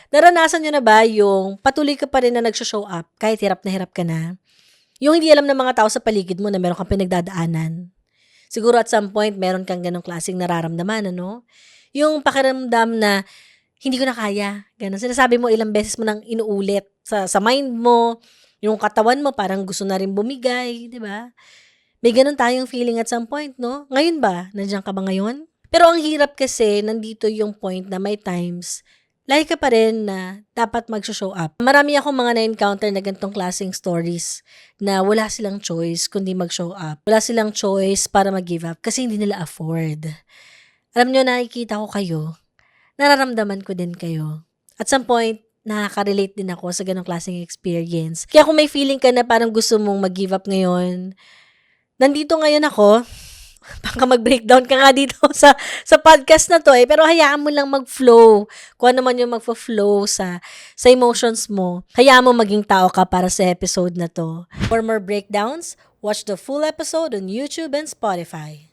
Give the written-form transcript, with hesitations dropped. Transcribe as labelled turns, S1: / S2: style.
S1: Naranasan nyo na ba yung patuloy ka pa rin na nagsho-show up kahit hirap na hirap ka na? Yung hindi alam ng mga tao sa paligid mo na meron kang pinagdadaanan. Siguro at some point, meron kang ganong klaseng nararamdaman, ano? Yung pakiramdam na hindi ko na kaya. Ganon. Sinasabi mo ilang beses mo nang inuulit sa mind mo, yung katawan mo parang gusto na rin bumigay, di ba? May ganon tayong feeling at some point, no? Ngayon ba? Nandiyan ka ba ngayon? Pero ang hirap kasi, nandito yung point na may times, lagi ka pa rin na dapat mag-show up. Marami akong mga na-encounter na ganitong klaseng stories na wala silang choice kundi mag-show up. Wala silang choice para mag-give up kasi hindi nila afford. Alam nyo, nakikita ko kayo, nararamdaman ko din kayo. At some point, nakaka-relate din ako sa ganong klaseng experience. Kaya kung may feeling ka na parang gusto mong mag-give up ngayon, nandito ngayon ako, baka mag-breakdown ka nga dito sa podcast na to pero hayaan mo lang mag-flow. Kung ano man yung mag-flow sa emotions mo, hayaan mo maging tao ka para sa episode na to. For more breakdowns, watch the full episode on YouTube and Spotify.